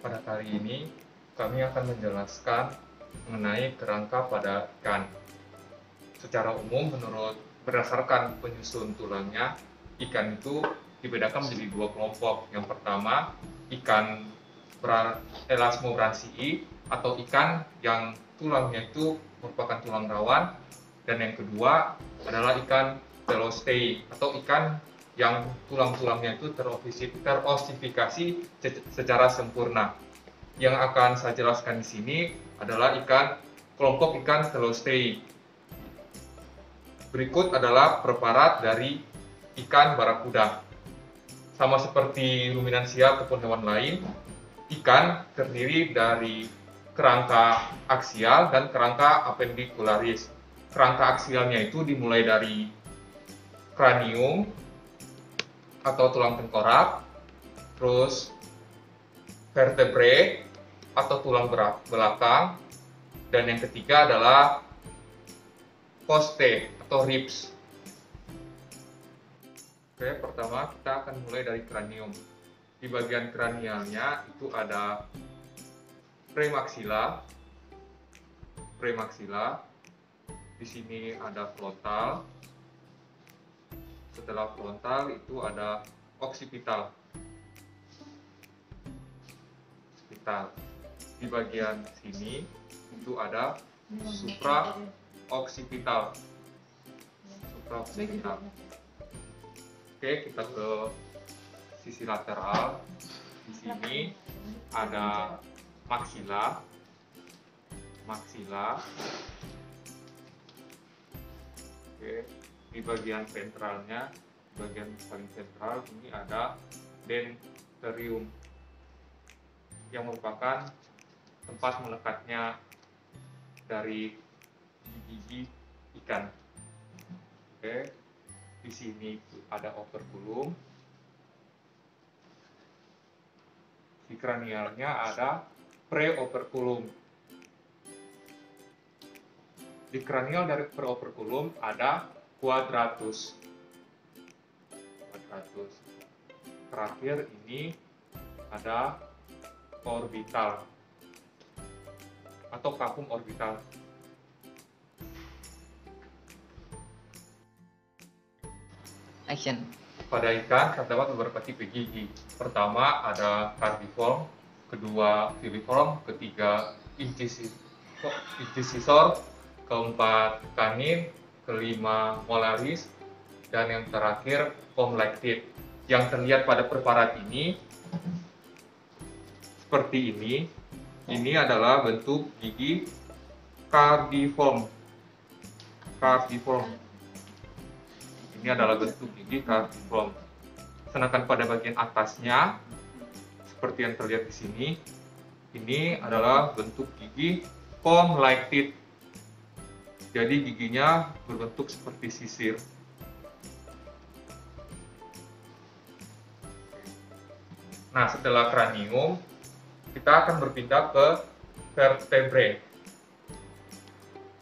Pada kali ini, kami akan menjelaskan mengenai kerangka pada ikan. Secara umum, berdasarkan penyusun tulangnya, ikan itu dibedakan menjadi dua kelompok. Yang pertama, ikan Elasmobrancii atau ikan yang tulangnya itu merupakan tulang rawan, dan yang kedua adalah ikan Velostei atau ikan yang tulang-tulangnya itu terosifikasi secara sempurna. Yang akan saya jelaskan di sini adalah kelompok ikan Velostei. Berikut adalah preparat dari ikan barakuda. Sama seperti ruminansia ataupun hewan lain, ikan terdiri dari kerangka aksial dan kerangka apendikularis. Kerangka aksialnya itu dimulai dari kranium atau tulang tengkorak, terus vertebrae atau tulang belakang, dan yang ketiga adalah costae atau ribs. Oke, pertama kita akan mulai dari kranium. Di bagian kranialnya itu ada premaxilla. Di sini ada frontal. Setelah frontal itu ada occipital. Di bagian sini itu ada supraoccipital. Oke, kita ke sisi lateral. Di sini ada maxilla. Oke, di bagian sentralnya, bagian paling sentral ini ada denterium yang merupakan tempat melekatnya dari gigi ikan. Oke, di sini ada operculum. Di kranialnya ada preoperculum. Di kranial dari preoperculum ada quadratus. Terakhir ini ada orbital atau capum orbital. Action. Pada ikan terdapat beberapa tipe gigi. Pertama ada cardiform, kedua filiform, ketiga incisor, keempat kanin, kelima molaris, dan yang terakhir comlected. Yang terlihat pada preparat ini seperti ini. Ini adalah bentuk gigi cardiform. Ini adalah bentuk gigi cardiform. Sedangkan pada bagian atasnya, seperti yang terlihat di sini, ini adalah bentuk gigi comlected. Jadi giginya berbentuk seperti sisir. Nah, setelah kranium, kita akan berpindah ke vertebrae.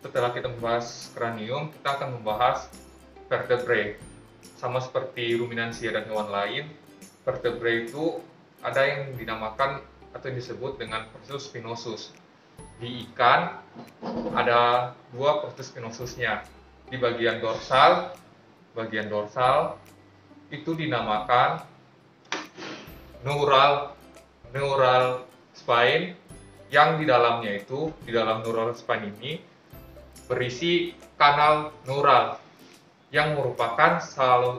Setelah kita membahas kranium, kita akan membahas vertebrae. Sama seperti ruminansia dan hewan lain, vertebrae itu ada yang dinamakan atau disebut dengan processus spinosus. Di ikan ada dua processus spinosusnya. Di bagian dorsal itu dinamakan neural spine, yang di dalamnya itu, di dalam neural spine ini berisi kanal neural yang merupakan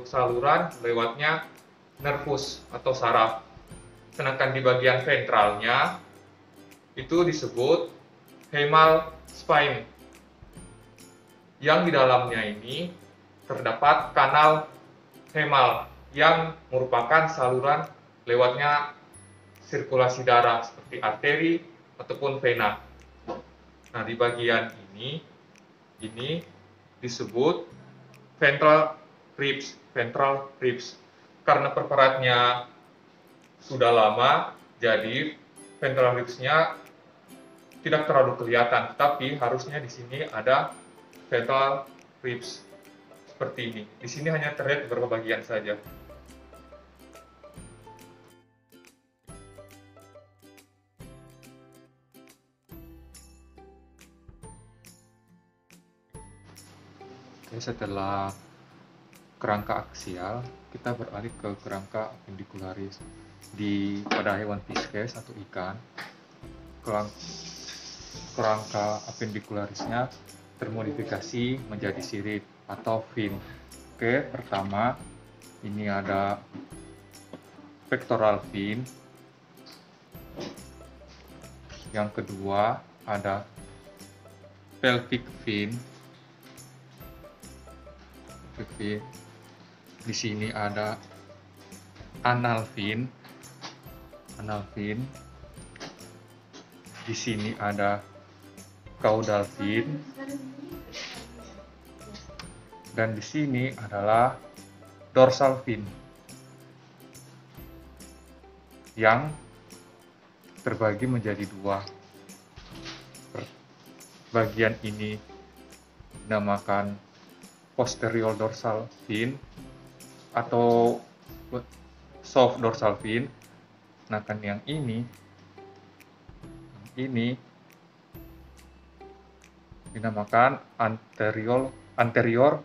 saluran lewatnya nervus atau saraf. Sedangkan di bagian ventralnya itu disebut hemal spine, yang di dalamnya ini terdapat kanal hemal yang merupakan saluran lewatnya sirkulasi darah seperti arteri ataupun vena. Nah, di bagian ini disebut ventral ribs. Karena perperatnya sudah lama, jadi ventral ribs-nya tidak terlalu kelihatan, tapi harusnya di sini ada ventral ribs seperti ini. Di sini hanya terlihat beberapa bagian saja. Oke, setelah kerangka aksial, kita beralih ke kerangka apendikularis. Pada hewan pisces atau ikan, kerangka apendikularisnya termodifikasi menjadi sirip atau fin. Oke, pertama ini ada pectoral fin. Yang kedua ada pelvic fin. Di sini ada anal fin. Di sini ada caudal fin. Dan di sini adalah dorsal fin yang terbagi menjadi dua. Bagian ini dinamakan posterior dorsal fin atau soft dorsal fin. Sedangkan yang ini dinamakan anterior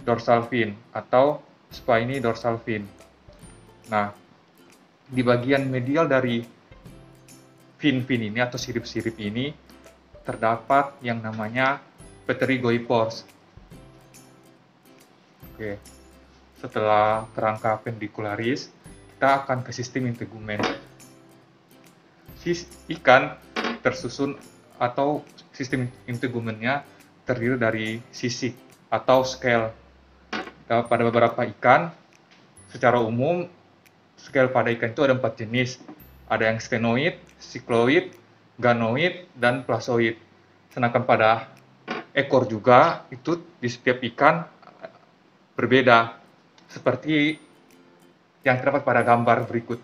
dorsal fin atau spiny dorsal fin. Nah, di bagian medial dari fin ini atau sirip-sirip ini terdapat yang namanya pterygoids. Oke, setelah kerangka apendikularis, kita akan ke sistem integumen. Ikan tersusun atau sistem integumennya terdiri dari sisik atau scale. Pada beberapa ikan, secara umum, scale pada ikan itu ada 4 jenis. Ada yang sphenoid, cycloid, ganoid, dan plazoid. Sedangkan pada ekor juga, itu di setiap ikan berbeda, seperti yang terdapat pada gambar berikut.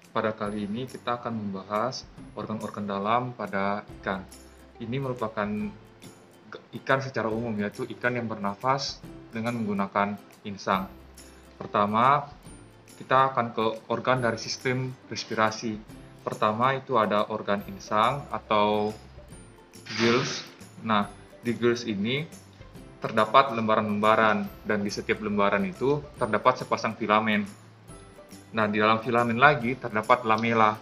Pada kali ini kita akan membahas organ-organ dalam pada ikan. Ini merupakan ikan secara umum, yaitu ikan yang bernafas dengan menggunakan insang. Pertama, kita akan ke organ dari sistem respirasi. Pertama itu ada organ insang atau gills. Nah, di gills ini terdapat lembaran-lembaran, dan di setiap lembaran itu terdapat sepasang filamen. Nah, di dalam filamen lagi terdapat lamela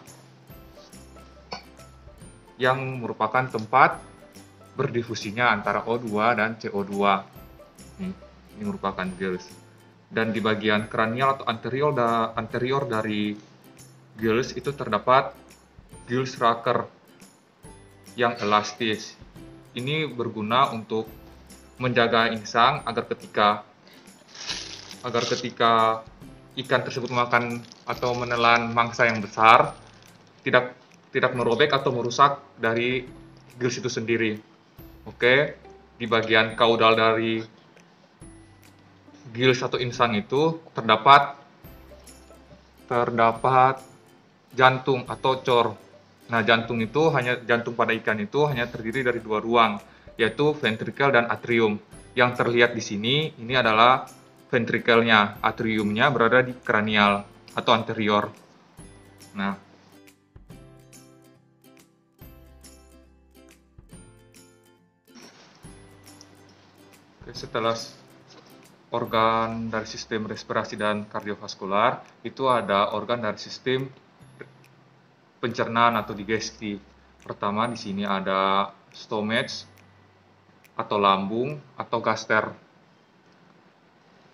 yang merupakan tempat berdifusinya antara O2 dan CO2. Ini merupakan gills. Dan di bagian kranial atau anterior dari gills itu terdapat gills raker yang elastis. Ini berguna untuk menjaga insang agar ketika ikan tersebut makan atau menelan mangsa yang besar, tidak merobek atau merusak dari gills itu sendiri. Oke, di bagian caudal dari gills atau insang itu terdapat jantung atau cor. Nah, jantung pada ikan itu hanya terdiri dari 2 ruang, yaitu ventricle dan atrium. Yang terlihat di sini ini adalah ventrikelnya, atriumnya berada di kranial atau anterior. Nah, setelah organ dari sistem respirasi dan kardiovaskular, itu ada organ dari sistem pencernaan atau digesti. Pertama di sini ada stomach atau lambung atau gaster.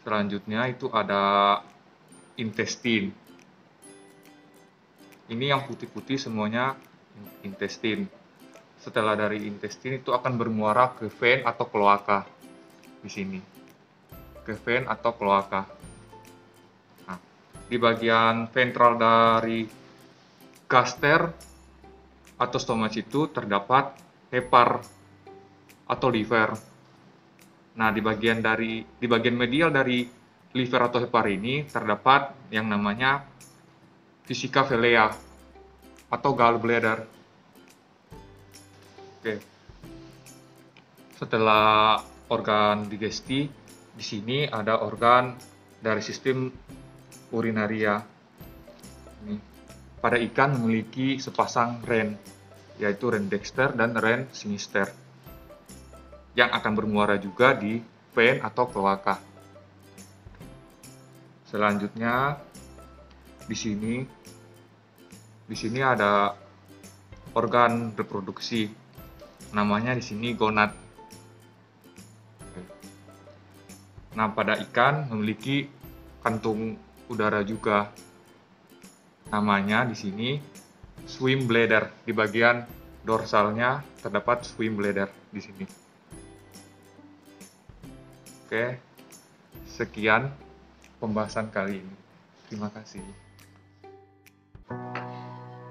Selanjutnya itu ada intestine. Ini yang putih-putih semuanya intestine. Setelah dari intestine itu akan bermuara ke vein atau kloaka di sini. Ke vein atau kloaka. Nah, di bagian ventral dari gaster atau stomach itu terdapat hepar atau liver. Nah, di bagian medial dari liver atau hepar ini terdapat yang namanya vesika velea atau gallbladder. Oke. Setelah organ digesti, di sini ada organ dari sistem urinaria. Ini. Pada ikan memiliki sepasang ren, yaitu ren dexter dan ren sinister, yang akan bermuara juga di vein atau kloaka. Selanjutnya di sini ada organ reproduksi, namanya di sini gonad. Nah, pada ikan memiliki kantung udara juga, namanya di sini swim bladder. Di bagian dorsalnya terdapat swim bladder di sini. Oke, sekian pembahasan kali ini. Terima kasih.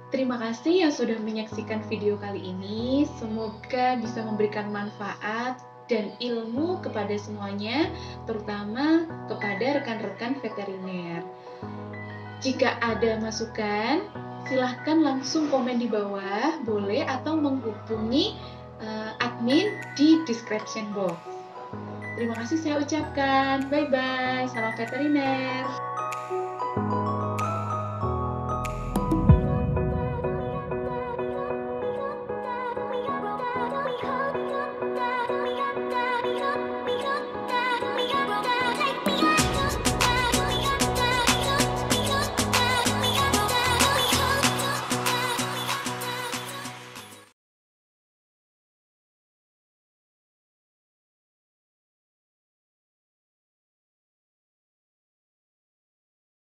Terima kasih yang sudah menyaksikan video kali ini. Semoga bisa memberikan manfaat dan ilmu kepada semuanya, terutama kepada rekan-rekan veteriner. Jika ada masukan, silahkan langsung komen di bawah, boleh, atau menghubungi admin di description box. Terima kasih saya ucapkan. Bye-bye. Salam veteriner.